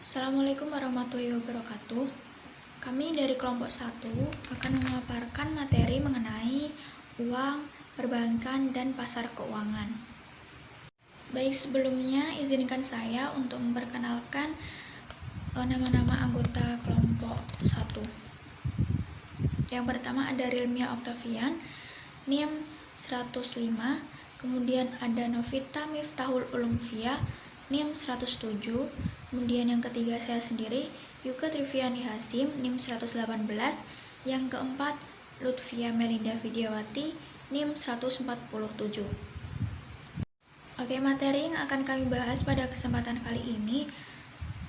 Assalamualaikum warahmatullahi wabarakatuh. Kami dari kelompok 1 akan memaparkan materi mengenai uang, perbankan, dan pasar keuangan. Baik, sebelumnya izinkan saya untuk memperkenalkan nama-nama anggota kelompok 1. Yang pertama ada Rilmia Octavian, NIM 105, kemudian ada Novita Miftahul Ulumvia, NIM 107, kemudian yang ketiga saya sendiri, Yuka Triviani Hasim, NIM 118, yang keempat Lutfia Melinda Vidyawati, NIM 147. Oke, materi yang akan kami bahas pada kesempatan kali ini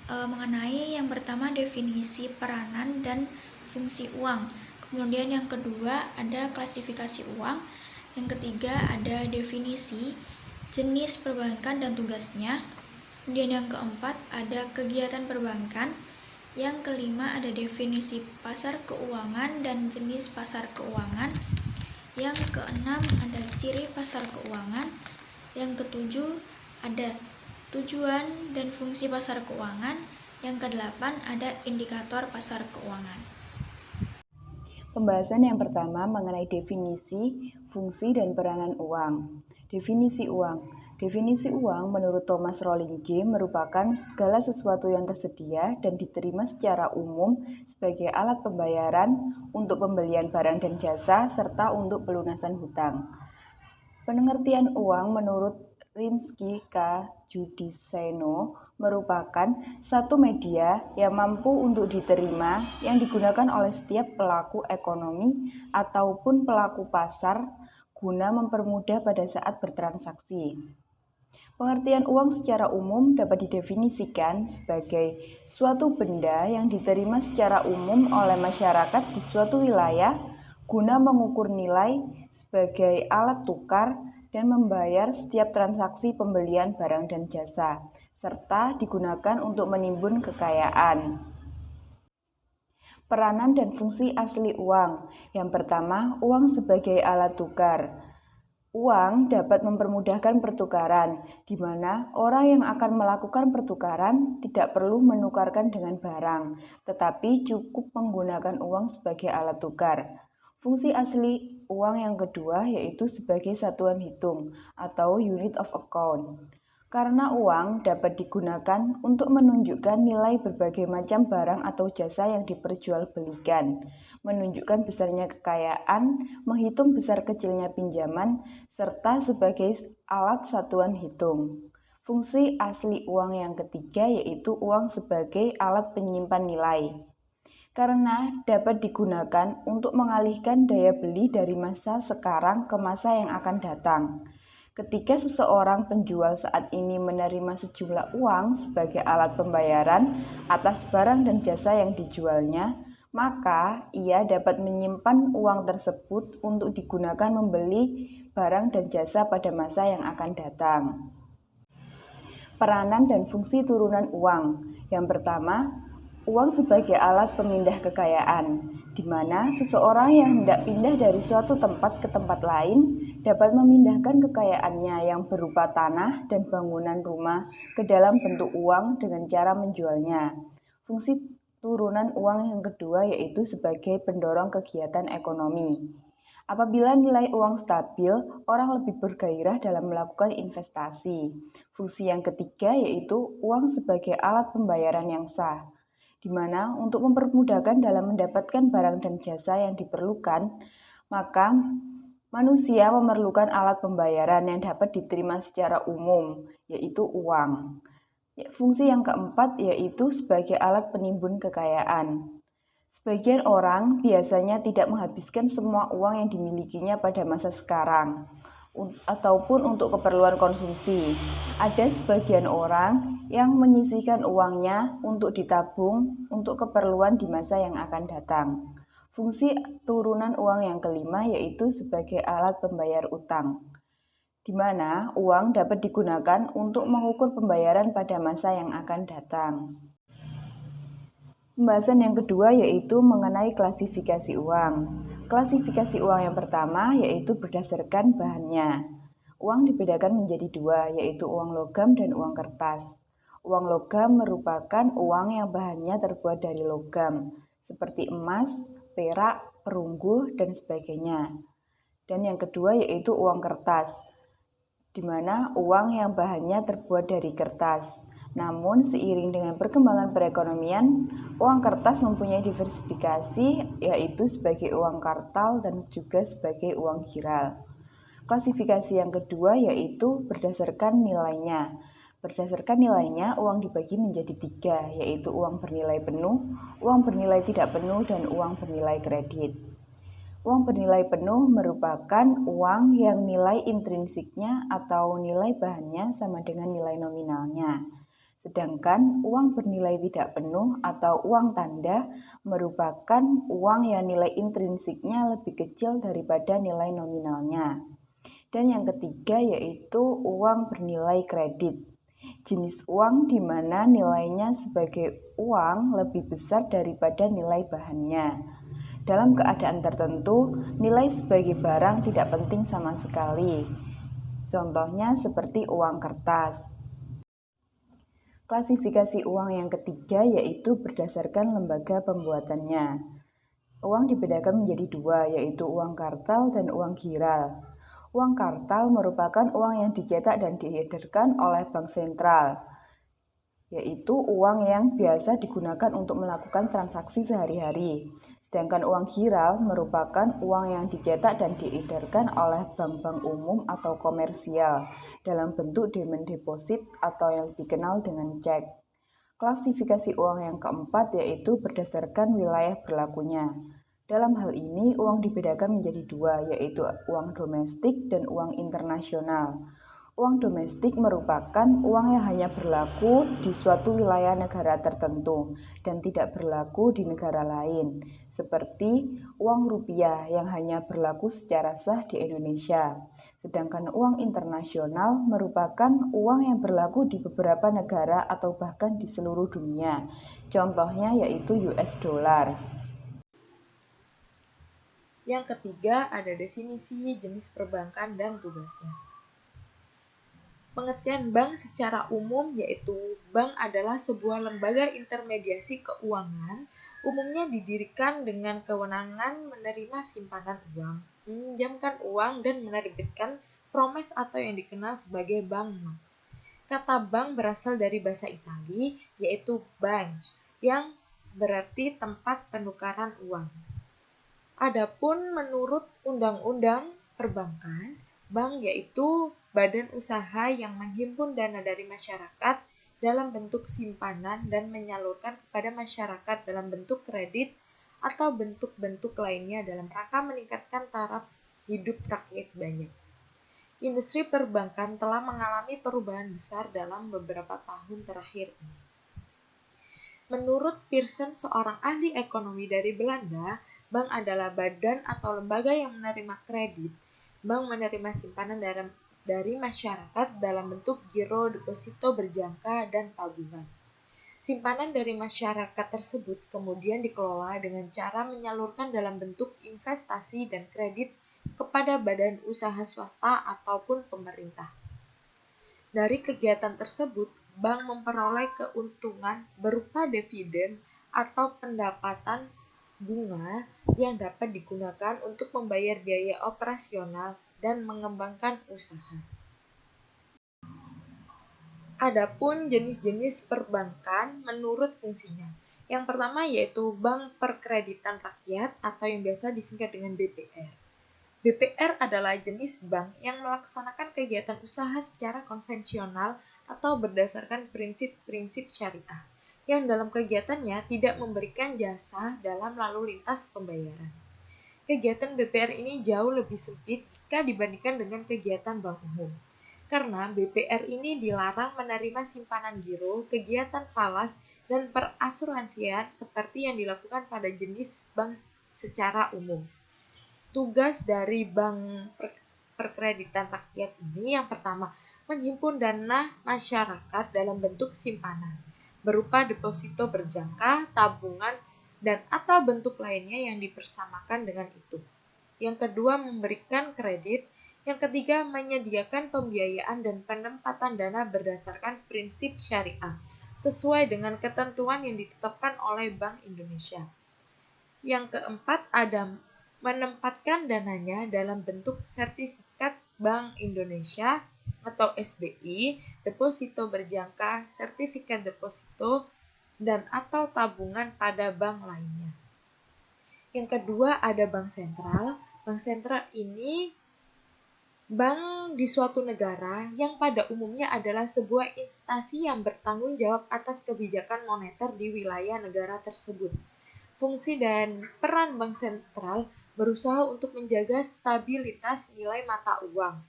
mengenai yang pertama definisi peranan dan fungsi uang, kemudian yang kedua ada klasifikasi uang, yang ketiga ada definisi jenis perbankan dan tugasnya, kemudian yang keempat ada kegiatan perbankan, yang kelima ada definisi pasar keuangan dan jenis pasar keuangan, yang keenam ada ciri pasar keuangan, yang ketujuh ada tujuan dan fungsi pasar keuangan, yang kedelapan ada indikator pasar keuangan. Pembahasan yang pertama mengenai definisi, fungsi, dan peranan uang. Definisi uang. Definisi uang menurut Thomas Rowling G. merupakan segala sesuatu yang tersedia dan diterima secara umum sebagai alat pembayaran untuk pembelian barang dan jasa serta untuk pelunasan hutang. Pengertian uang menurut Rimsky K. Judiceno merupakan satu media yang mampu untuk diterima yang digunakan oleh setiap pelaku ekonomi ataupun pelaku pasar guna mempermudah pada saat bertransaksi. Pengertian uang secara umum dapat didefinisikan sebagai suatu benda yang diterima secara umum oleh masyarakat di suatu wilayah guna mengukur nilai sebagai alat tukar dan membayar setiap transaksi pembelian barang dan jasa, serta digunakan untuk menimbun kekayaan. Peranan dan fungsi asli uang. Yang pertama, uang sebagai alat tukar. Uang dapat mempermudahkan pertukaran, di mana orang yang akan melakukan pertukaran tidak perlu menukarkan dengan barang, tetapi cukup menggunakan uang sebagai alat tukar. Fungsi asli uang yang kedua yaitu sebagai satuan hitung atau unit of account. Karena uang dapat digunakan untuk menunjukkan nilai berbagai macam barang atau jasa yang diperjualbelikan, menunjukkan besarnya kekayaan, menghitung besar kecilnya pinjaman, serta sebagai alat satuan hitung. Fungsi asli uang yang ketiga yaitu uang sebagai alat penyimpan nilai. Karena dapat digunakan untuk mengalihkan daya beli dari masa sekarang ke masa yang akan datang. Ketika seseorang penjual saat ini menerima sejumlah uang sebagai alat pembayaran atas barang dan jasa yang dijualnya, maka ia dapat menyimpan uang tersebut untuk digunakan membeli barang dan jasa pada masa yang akan datang. Peranan dan fungsi turunan uang. Yang pertama, uang sebagai alat pemindah kekayaan, di mana seseorang yang hendak pindah dari suatu tempat ke tempat lain dapat memindahkan kekayaannya yang berupa tanah dan bangunan rumah ke dalam bentuk uang dengan cara menjualnya. Fungsi turunan uang yang kedua yaitu sebagai pendorong kegiatan ekonomi. Apabila nilai uang stabil, orang lebih bergairah dalam melakukan investasi. Fungsi yang ketiga yaitu uang sebagai alat pembayaran yang sah, di mana untuk mempermudahkan dalam mendapatkan barang dan jasa yang diperlukan, maka manusia memerlukan alat pembayaran yang dapat diterima secara umum, yaitu uang. Fungsi yang keempat yaitu sebagai alat penimbun kekayaan. Sebagian orang biasanya tidak menghabiskan semua uang yang dimilikinya pada masa sekarang, ataupun untuk keperluan konsumsi. Ada sebagian orang yang menyisihkan uangnya untuk ditabung untuk keperluan di masa yang akan datang. Fungsi turunan uang yang kelima yaitu sebagai alat pembayar utang, di mana uang dapat digunakan untuk mengukur pembayaran pada masa yang akan datang. Pembahasan yang kedua yaitu mengenai klasifikasi uang. Klasifikasi uang yang pertama yaitu berdasarkan bahannya. Uang dibedakan menjadi dua, yaitu uang logam dan uang kertas. Uang logam merupakan uang yang bahannya terbuat dari logam, seperti emas, perak, perunggu, dan sebagainya. Dan yang kedua yaitu uang kertas, di mana uang yang bahannya terbuat dari kertas. Namun, seiring dengan perkembangan perekonomian, uang kertas mempunyai diversifikasi, yaitu sebagai uang kartal dan juga sebagai uang giral. Klasifikasi yang kedua yaitu berdasarkan nilainya. Berdasarkan nilainya, uang dibagi menjadi 3, yaitu uang bernilai penuh, uang bernilai tidak penuh, dan uang bernilai kredit. Uang bernilai penuh merupakan uang yang nilai intrinsiknya atau nilai bahannya sama dengan nilai nominalnya. Sedangkan uang bernilai tidak penuh atau uang tanda merupakan uang yang nilai intrinsiknya lebih kecil daripada nilai nominalnya. Dan yang ketiga yaitu uang bernilai kredit. Jenis uang di mana nilainya sebagai uang lebih besar daripada nilai bahannya. Dalam keadaan tertentu, nilai sebagai barang tidak penting sama sekali. Contohnya seperti uang kertas. Klasifikasi uang yang ketiga yaitu berdasarkan lembaga pembuatannya. Uang dibedakan menjadi 2, yaitu uang kartal dan uang giral. Uang kartal merupakan uang yang dicetak dan diedarkan oleh bank sentral, yaitu uang yang biasa digunakan untuk melakukan transaksi sehari-hari. Sedangkan uang giral merupakan uang yang dicetak dan diedarkan oleh bank-bank umum atau komersial dalam bentuk demand deposit atau yang dikenal dengan cek. Klasifikasi uang yang keempat yaitu berdasarkan wilayah berlakunya. Dalam hal ini, uang dibedakan menjadi 2, yaitu uang domestik dan uang internasional. Uang domestik merupakan uang yang hanya berlaku di suatu wilayah negara tertentu dan tidak berlaku di negara lain, seperti uang rupiah yang hanya berlaku secara sah di Indonesia. Sedangkan uang internasional merupakan uang yang berlaku di beberapa negara atau bahkan di seluruh dunia. Contohnya yaitu US dollar. Yang ketiga ada definisi jenis perbankan dan tugasnya. Pengertian bank secara umum yaitu bank adalah sebuah lembaga intermediasi keuangan, umumnya didirikan dengan kewenangan menerima simpanan uang, meminjamkan uang, dan menerbitkan promes atau yang dikenal sebagai bank not. Kata bank berasal dari bahasa Italia yaitu banch, yang berarti tempat penukaran uang. Adapun menurut Undang-Undang Perbankan, bank yaitu badan usaha yang menghimpun dana dari masyarakat dalam bentuk simpanan dan menyalurkan kepada masyarakat dalam bentuk kredit atau bentuk-bentuk lainnya dalam rangka meningkatkan taraf hidup rakyat banyak. Industri perbankan telah mengalami perubahan besar dalam beberapa tahun terakhir ini. Menurut Pearson, seorang ahli ekonomi dari Belanda, bank adalah badan atau lembaga yang menerima kredit. Bank menerima simpanan dari masyarakat dalam bentuk giro, deposito berjangka, dan tabungan. Simpanan dari masyarakat tersebut kemudian dikelola dengan cara menyalurkan dalam bentuk investasi dan kredit kepada badan usaha swasta ataupun pemerintah. Dari kegiatan tersebut, bank memperoleh keuntungan berupa dividen atau pendapatan bunga yang dapat digunakan untuk membayar biaya operasional dan mengembangkan usaha. Adapun jenis-jenis perbankan menurut fungsinya. Yang pertama yaitu Bank Perkreditan Rakyat atau yang biasa disingkat dengan BPR. BPR adalah jenis bank yang melaksanakan kegiatan usaha secara konvensional atau berdasarkan prinsip-prinsip syariah, yang dalam kegiatannya tidak memberikan jasa dalam lalu lintas pembayaran. Kegiatan BPR ini jauh lebih sempit jika dibandingkan dengan kegiatan bank umum. Karena BPR ini dilarang menerima simpanan giro, kegiatan falas, dan perasuransian seperti yang dilakukan pada jenis bank secara umum. Tugas dari Bank Perkreditan Rakyat ini yang pertama, menghimpun dana masyarakat dalam bentuk simpanan, berupa deposito berjangka, tabungan, dan atau bentuk lainnya yang dipersamakan dengan itu. Yang kedua, memberikan kredit. Yang ketiga, menyediakan pembiayaan dan penempatan dana berdasarkan prinsip syariah. sesuai dengan ketentuan yang ditetapkan oleh Bank Indonesia. Yang keempat ada menempatkan dananya dalam bentuk sertifikat Bank Indonesia atau SBI, deposito berjangka, sertifikat deposito, dan atau tabungan pada bank lainnya. Yang kedua ada bank sentral. Bank sentral ini bank di suatu negara yang pada umumnya adalah sebuah instansi yang bertanggung jawab atas kebijakan moneter di wilayah negara tersebut. Fungsi dan peran bank sentral berusaha untuk menjaga stabilitas nilai mata uang,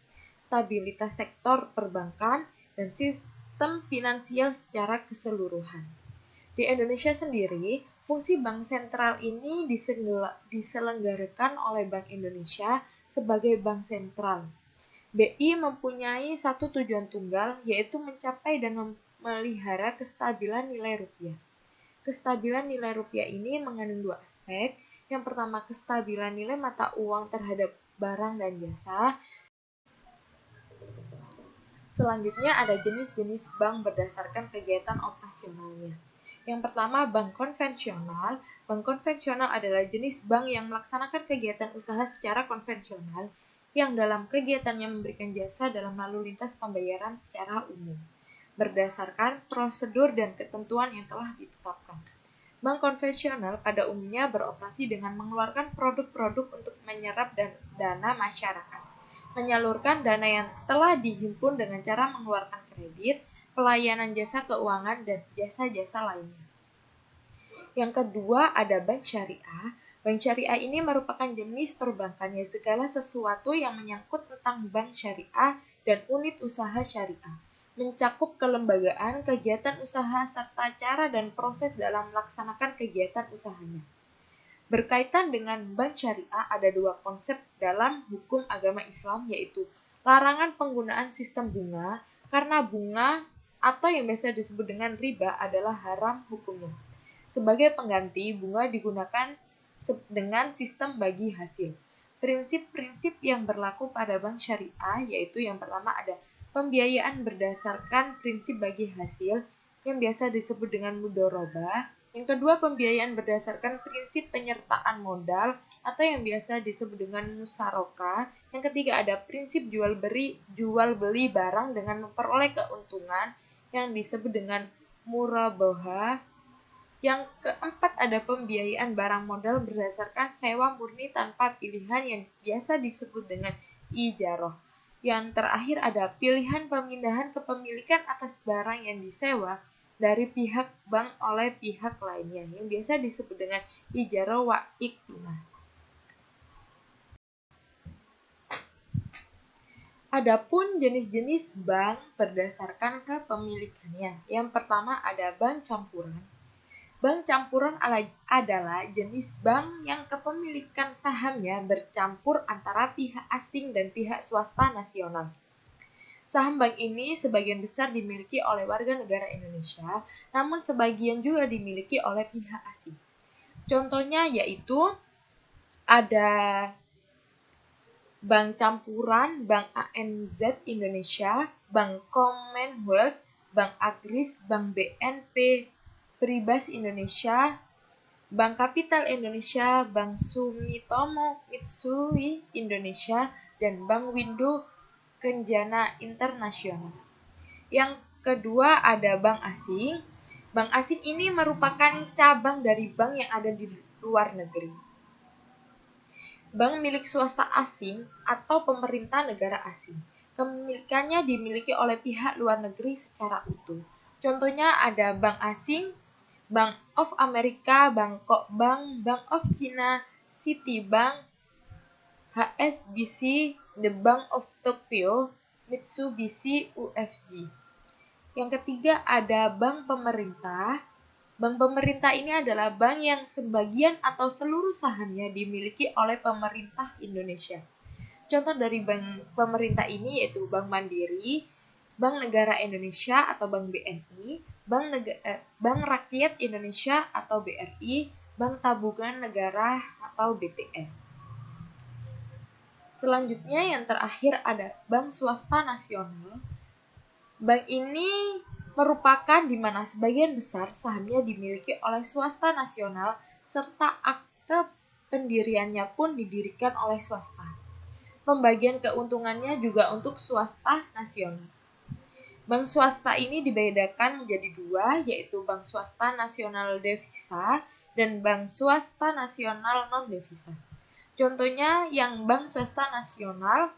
stabilitas sektor perbankan, dan sistem finansial secara keseluruhan. Di Indonesia sendiri, fungsi bank sentral ini diselenggarakan oleh Bank Indonesia sebagai bank sentral. BI mempunyai satu tujuan tunggal, yaitu mencapai dan memelihara kestabilan nilai rupiah. Kestabilan nilai rupiah ini mengandung dua aspek. Yang pertama, kestabilan nilai mata uang terhadap barang dan jasa. Selanjutnya ada jenis-jenis bank berdasarkan kegiatan operasionalnya. Yang pertama, bank konvensional. Bank konvensional adalah jenis bank yang melaksanakan kegiatan usaha secara konvensional, yang dalam kegiatannya memberikan jasa dalam lalu lintas pembayaran secara umum, berdasarkan prosedur dan ketentuan yang telah ditetapkan. Bank konvensional pada umumnya beroperasi dengan mengeluarkan produk-produk untuk menyerap dana masyarakat, menyalurkan dana yang telah dihimpun dengan cara mengeluarkan kredit, pelayanan jasa keuangan, dan jasa-jasa lainnya. Yang kedua ada bank syariah. Bank syariah ini merupakan jenis perbankan yang segala sesuatu yang menyangkut tentang bank syariah dan unit usaha syariah, mencakup kelembagaan, kegiatan usaha, serta cara dan proses dalam melaksanakan kegiatan usahanya. Berkaitan dengan bank syariah ada dua konsep dalam hukum agama Islam, yaitu larangan penggunaan sistem bunga, karena bunga atau yang biasa disebut dengan riba adalah haram hukumnya. Sebagai pengganti, bunga digunakan dengan sistem bagi hasil. Prinsip-prinsip yang berlaku pada bank syariah yaitu yang pertama ada pembiayaan berdasarkan prinsip bagi hasil yang biasa disebut dengan mudharabah. Yang kedua, pembiayaan berdasarkan prinsip penyertaan modal atau yang biasa disebut dengan musyarakah. Yang ketiga, ada prinsip jual beli barang dengan memperoleh keuntungan yang disebut dengan murabahah. Yang keempat, ada pembiayaan barang modal berdasarkan sewa murni tanpa pilihan yang biasa disebut dengan ijarah. Yang terakhir ada pilihan pemindahan kepemilikan atas barang yang disewa dari pihak bank oleh pihak lainnya yang biasa disebut dengan ijarah wa iktimah. Adapun jenis-jenis bank berdasarkan kepemilikannya. Yang pertama ada bank campuran. Bank campuran adalah jenis bank yang kepemilikan sahamnya bercampur antara pihak asing dan pihak swasta nasional. Saham bank ini sebagian besar dimiliki oleh warga negara Indonesia, namun sebagian juga dimiliki oleh pihak asing. Contohnya yaitu ada Bank Campuran, Bank ANZ Indonesia, Bank Commonwealth, Bank Agris, Bank BNP Paribas Indonesia, Bank Kapital Indonesia, Bank Sumitomo Mitsui Indonesia, dan Bank Windo Kencana Internasional. Yang kedua ada bank asing. Bank asing ini merupakan cabang dari bank yang ada di luar negeri. Bank milik swasta asing atau pemerintah negara asing. Kepemilikannya dimiliki oleh pihak luar negeri secara utuh. Contohnya ada bank asing, Bank of America, Bangkok Bank, Bank of China, Citibank, HSBC, The Bank of Tokyo, Mitsubishi UFJ. Yang ketiga ada bank pemerintah. Bank pemerintah ini adalah bank yang sebagian atau seluruh sahamnya dimiliki oleh pemerintah Indonesia. Contoh dari bank pemerintah ini yaitu Bank Mandiri, Bank Negara Indonesia atau Bank BNI, Bank Rakyat Indonesia atau BRI, Bank Tabungan Negara atau BTN. Selanjutnya yang terakhir ada Bank Swasta Nasional. Bank ini merupakan di mana sebagian besar sahamnya dimiliki oleh swasta nasional serta akte pendiriannya pun didirikan oleh swasta. Pembagian keuntungannya juga untuk swasta nasional. Bank swasta ini dibedakan menjadi dua, yaitu Bank Swasta Nasional Devisa dan Bank Swasta Nasional Non-Devisa. Contohnya yang Bank Swasta Nasional,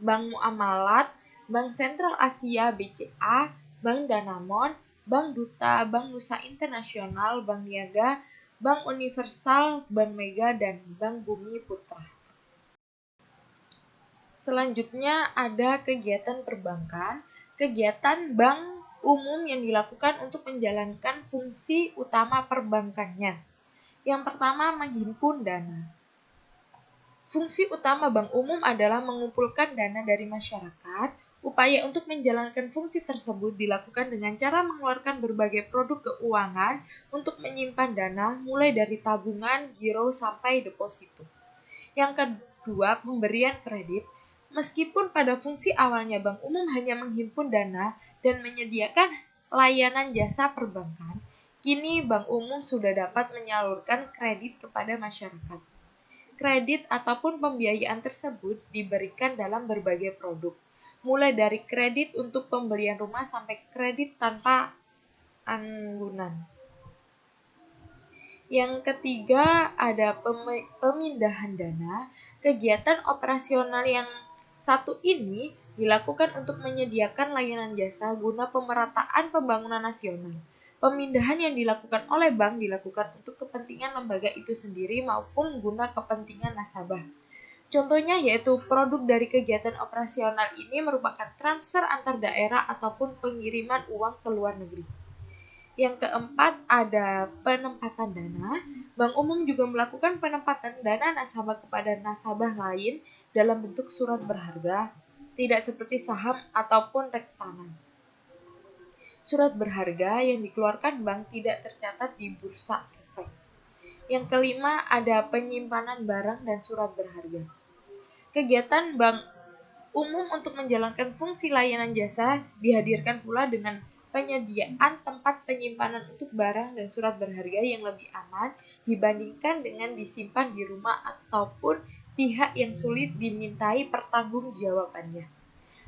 Bank Muamalat, Bank Sentral Asia BCA, Bank Danamon, Bank Duta, Bank Nusa Internasional, Bank Niaga, Bank Universal, Bank Mega, dan Bank Bumi Putra. Selanjutnya ada kegiatan perbankan. Kegiatan bank umum yang dilakukan untuk menjalankan fungsi utama perbankannya. Yang pertama, menghimpun dana. Fungsi utama bank umum adalah mengumpulkan dana dari masyarakat. Upaya untuk menjalankan fungsi tersebut dilakukan dengan cara mengeluarkan berbagai produk keuangan untuk menyimpan dana, mulai dari tabungan, giro, sampai deposito. Yang kedua, pemberian kredit. Meskipun pada fungsi awalnya bank umum hanya menghimpun dana dan menyediakan layanan jasa perbankan, kini bank umum sudah dapat menyalurkan kredit kepada masyarakat. Kredit ataupun pembiayaan tersebut diberikan dalam berbagai produk, mulai dari kredit untuk pembelian rumah sampai kredit tanpa anggunan. Yang ketiga ada pemindahan dana. Kegiatan operasional yang satu ini dilakukan untuk menyediakan layanan jasa guna pemerataan pembangunan nasional. Pemindahan yang dilakukan oleh bank dilakukan untuk kepentingan lembaga itu sendiri maupun guna kepentingan nasabah. Contohnya yaitu produk dari kegiatan operasional ini merupakan transfer antar daerah ataupun pengiriman uang ke luar negeri. Yang keempat ada penempatan dana. Bank umum juga melakukan penempatan dana nasabah kepada nasabah lain dalam bentuk surat berharga, tidak seperti saham ataupun reksadana. Surat berharga yang dikeluarkan bank tidak tercatat di bursa efek. Yang kelima ada penyimpanan barang dan surat berharga. Kegiatan bank umum untuk menjalankan fungsi layanan jasa dihadirkan pula dengan penyediaan tempat penyimpanan untuk barang dan surat berharga yang lebih aman dibandingkan dengan disimpan di rumah ataupun pihak yang sulit dimintai pertanggungjawabannya.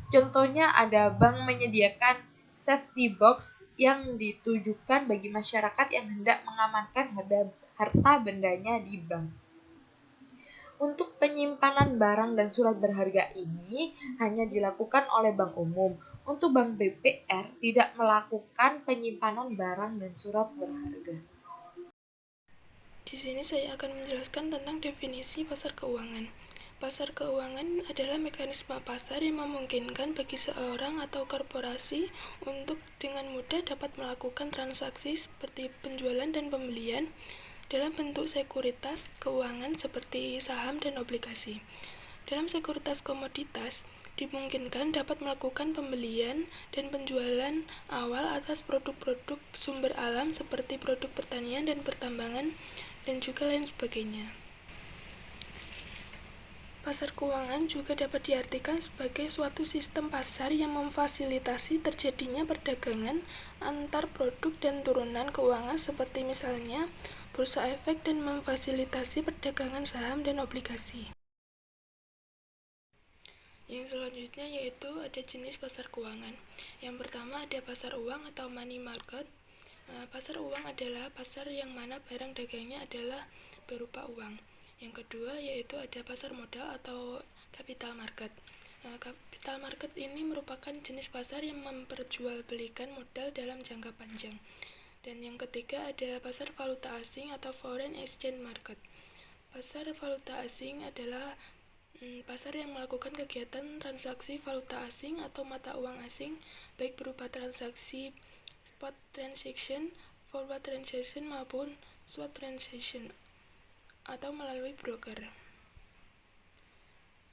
Contohnya ada bank menyediakan safety box yang ditujukan bagi masyarakat yang hendak mengamankan harta bendanya di bank. Untuk penyimpanan barang dan surat berharga ini hanya dilakukan oleh bank umum. Untuk bank BPR tidak melakukan penyimpanan barang dan surat berharga. Di sini saya akan menjelaskan tentang definisi pasar keuangan. Pasar keuangan adalah mekanisme pasar yang memungkinkan bagi seorang atau korporasi untuk dengan mudah dapat melakukan transaksi seperti penjualan dan pembelian dalam bentuk sekuritas keuangan seperti saham dan obligasi. Dalam sekuritas komoditas, dimungkinkan dapat melakukan pembelian dan penjualan awal atas produk-produk sumber alam seperti produk pertanian dan pertambangan dan juga lain sebagainya. Pasar keuangan juga dapat diartikan sebagai suatu sistem pasar yang memfasilitasi terjadinya perdagangan antar produk dan turunan keuangan seperti misalnya bursa efek dan memfasilitasi perdagangan saham dan obligasi. Yang selanjutnya yaitu ada jenis pasar keuangan. Yang pertama ada pasar uang atau money market. Pasar uang adalah pasar yang mana barang dagangnya adalah berupa uang. Yang kedua yaitu ada pasar modal atau capital market. Capital market ini merupakan jenis pasar yang memperjualbelikan modal dalam jangka panjang. Dan yang ketiga ada pasar valuta asing atau foreign exchange market. Pasar valuta asing adalah pasar yang melakukan kegiatan transaksi valuta asing atau mata uang asing, baik berupa transaksi spot transaction, forward transaction maupun swap transaction atau melalui broker.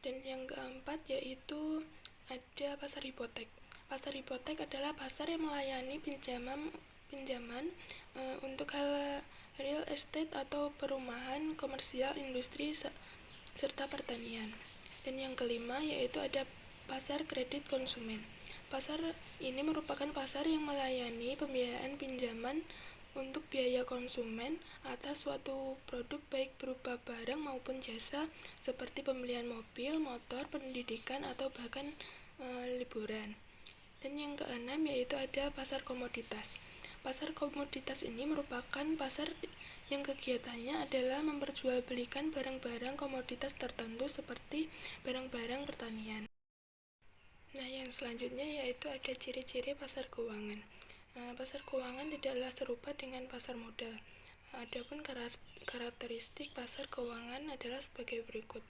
Dan yang keempat yaitu ada pasar hipotek. Pasar hipotek adalah pasar yang melayani pinjaman untuk hal real estate atau perumahan, komersial, industri, serta pertanian. Dan yang kelima yaitu ada pasar kredit konsumen. Pasar ini merupakan pasar yang melayani pembiayaan pinjaman untuk biaya konsumen atas suatu produk baik berupa barang maupun jasa seperti pembelian mobil, motor, pendidikan, atau bahkan liburan. Dan yang keenam yaitu ada pasar komoditas. Pasar komoditas ini merupakan pasar yang kegiatannya adalah memperjualbelikan barang-barang komoditas tertentu seperti barang-barang pertanian. Nah, yang selanjutnya yaitu ada ciri-ciri pasar keuangan. Pasar keuangan tidaklah serupa dengan pasar modal. Adapun karakteristik pasar keuangan adalah sebagai berikut.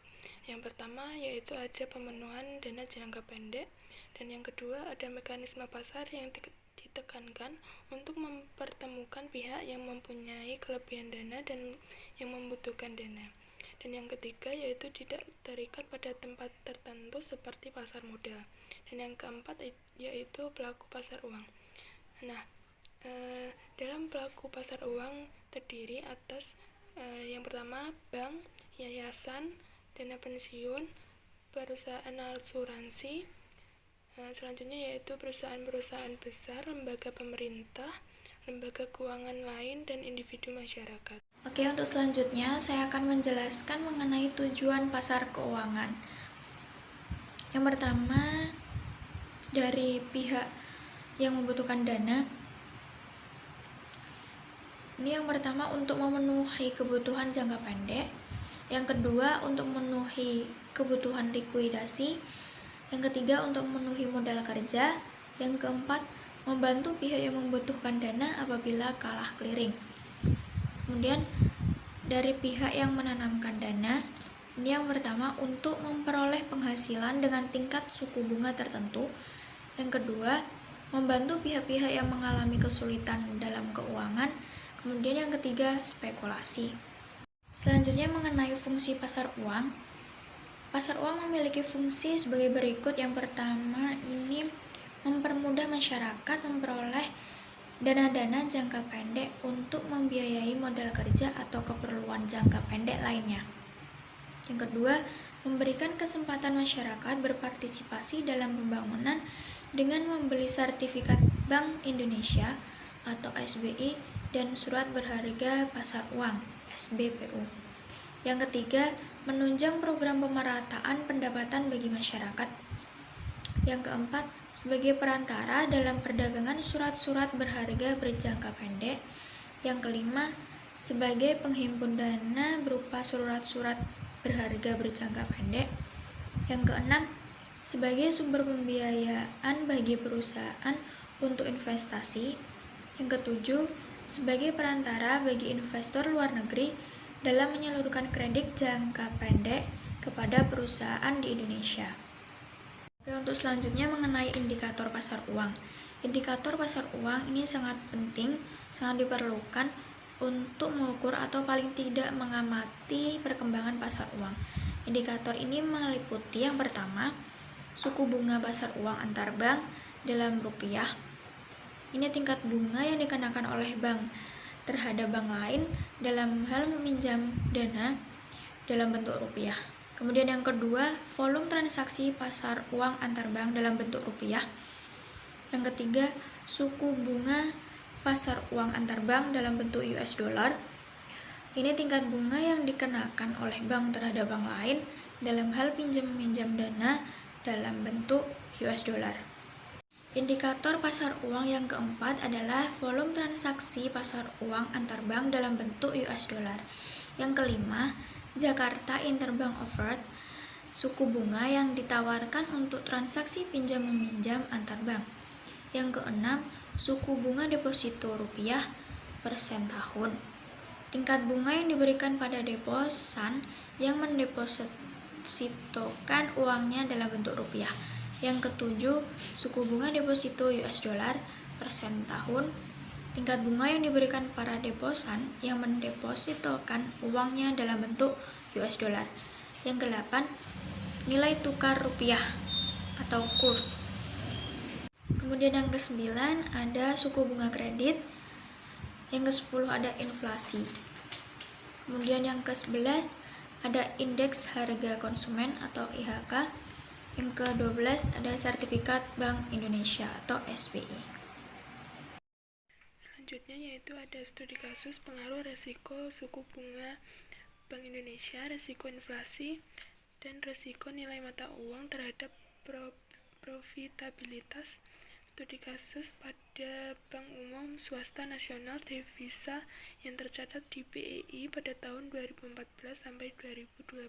Yang pertama yaitu ada pemenuhan dana jangka pendek, dan yang kedua ada mekanisme pasar yang ditekankan untuk mempertemukan pihak yang mempunyai kelebihan dana dan yang membutuhkan dana. Dan yang ketiga yaitu tidak terikat pada tempat tertentu seperti pasar modal. Dan yang keempat yaitu pelaku pasar uang. Nah, dalam pelaku pasar uang terdiri atas yang pertama bank, yayasan, dana pensiun, perusahaan asuransi, selanjutnya yaitu perusahaan-perusahaan besar, lembaga pemerintah, lembaga keuangan lain, dan individu masyarakat. Oke, untuk selanjutnya saya akan menjelaskan mengenai tujuan pasar keuangan. Yang pertama, dari pihak yang membutuhkan dana. Ini yang pertama untuk memenuhi kebutuhan jangka pendek. Yang kedua untuk memenuhi kebutuhan likuidasi. Yang ketiga untuk memenuhi modal kerja. Yang keempat membantu pihak yang membutuhkan dana apabila kalah clearing. Kemudian dari pihak yang menanamkan dana, ini yang pertama untuk memperoleh penghasilan dengan tingkat suku bunga tertentu. Yang kedua, membantu pihak-pihak yang mengalami kesulitan dalam keuangan. Kemudian yang ketiga, spekulasi. Selanjutnya mengenai fungsi pasar uang. Pasar uang memiliki fungsi sebagai berikut. Yang pertama, ini mempermudah masyarakat memperoleh dana-dana jangka pendek untuk membiayai modal kerja atau keperluan jangka pendek lainnya. Yang kedua, memberikan kesempatan masyarakat berpartisipasi dalam pembangunan dengan membeli sertifikat Bank Indonesia atau SBI dan surat berharga pasar uang SBPU. Yang ketiga, menunjang program pemerataan pendapatan bagi masyarakat. Yang keempat, sebagai perantara dalam perdagangan surat-surat berharga berjangka pendek. Yang kelima, sebagai penghimpun dana berupa surat-surat berharga berjangka pendek. Yang keenam, sebagai sumber pembiayaan bagi perusahaan untuk investasi. Yang ketujuh, sebagai perantara bagi investor luar negeri dalam menyalurkan kredit jangka pendek kepada perusahaan di Indonesia. Oke, untuk selanjutnya mengenai indikator pasar uang. Indikator pasar uang ini sangat penting, sangat diperlukan untuk mengukur atau paling tidak mengamati perkembangan pasar uang. Indikator ini meliputi yang pertama, suku bunga pasar uang antar bank dalam rupiah. Ini tingkat bunga yang dikenakan oleh bank terhadap bank lain dalam hal meminjam dana dalam bentuk rupiah. Kemudian yang kedua, volume transaksi pasar uang antar bank dalam bentuk rupiah. Yang ketiga, suku bunga pasar uang antar bank dalam bentuk US dollar. Ini tingkat bunga yang dikenakan oleh bank terhadap bank lain dalam hal pinjam-meminjam dana dalam bentuk US dollar. Indikator pasar uang yang keempat adalah volume transaksi pasar uang antar bank dalam bentuk US dollar. Yang kelima, Jakarta Interbank Offered, suku bunga yang ditawarkan untuk transaksi pinjam-meminjam antar bank. Yang keenam, suku bunga deposito rupiah persen tahun. Tingkat bunga yang diberikan pada deposan yang mendepositokan uangnya dalam bentuk rupiah. Yang ketujuh, suku bunga deposito US dollar persen tahun. Tingkat bunga yang diberikan para deposan yang mendepositokan uangnya dalam bentuk US dollar. Yang kedelapan, nilai tukar rupiah atau kurs. Kemudian yang ke-9 ada suku bunga kredit. Yang ke-10 ada inflasi. Kemudian yang ke-11 ada indeks harga konsumen atau IHK. Yang ke-12 ada sertifikat Bank Indonesia atau SBI. Selanjutnya yaitu ada studi kasus pengaruh resiko suku bunga Bank Indonesia, resiko inflasi, dan resiko nilai mata uang terhadap profitabilitas. Studi kasus pada Bank Umum Swasta Nasional Devisa yang tercatat di BEI pada tahun 2014 sampai 2018.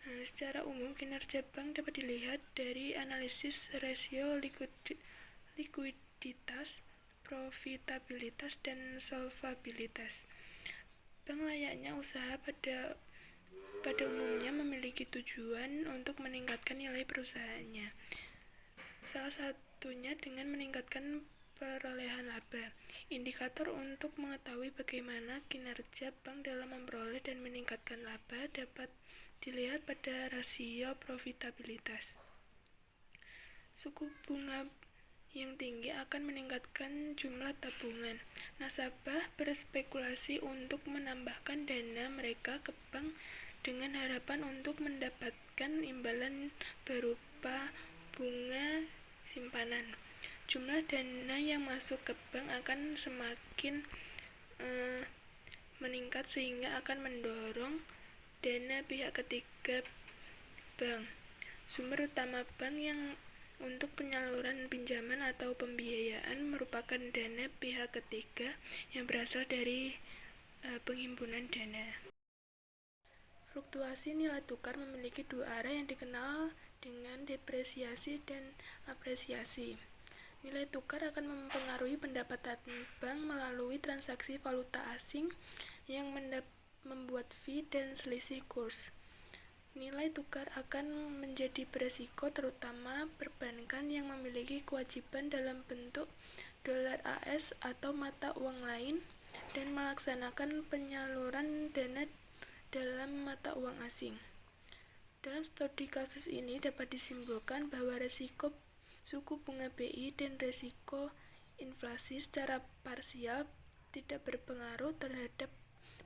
Secara umum, kinerja bank dapat dilihat dari analisis rasio likuiditas, profitabilitas, dan solvabilitas. Bank layaknya usaha pada umumnya memiliki tujuan untuk meningkatkan nilai perusahaannya. Salah satunya dengan meningkatkan perolehan laba. Indikator untuk mengetahui bagaimana kinerja bank dalam memperoleh dan meningkatkan laba dapat dilihat pada rasio profitabilitas. Suku bunga yang tinggi akan meningkatkan jumlah tabungan. Nasabah berspekulasi untuk menambahkan dana mereka ke bank dengan harapan untuk mendapatkan imbalan berupa bunga simpanan. Jumlah dana yang masuk ke bank akan semakin meningkat sehingga akan mendorong dana pihak ketiga bank. Sumber utama bank yang untuk penyaluran pinjaman atau pembiayaan merupakan dana pihak ketiga yang berasal dari penghimpunan dana. Fluktuasi nilai tukar memiliki dua arah yang dikenal dengan depresiasi dan apresiasi. Nilai tukar akan mempengaruhi pendapatan bank melalui transaksi valuta asing yang membuat fee dan selisih kurs. Nilai tukar akan menjadi beresiko terutama perbankan yang memiliki kewajiban dalam bentuk dolar AS atau mata uang lain dan melaksanakan penyaluran dana dalam mata uang asing. Dalam studi kasus ini dapat disimpulkan bahwa resiko suku bunga BI dan resiko inflasi secara parsial tidak berpengaruh terhadap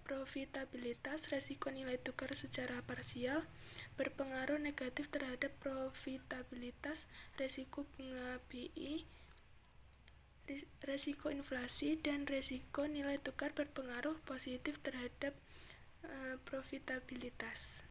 profitabilitas. Resiko nilai tukar secara parsial berpengaruh negatif terhadap profitabilitas. Resiko bunga BI, resiko inflasi, dan resiko nilai tukar berpengaruh positif terhadap profitabilitas.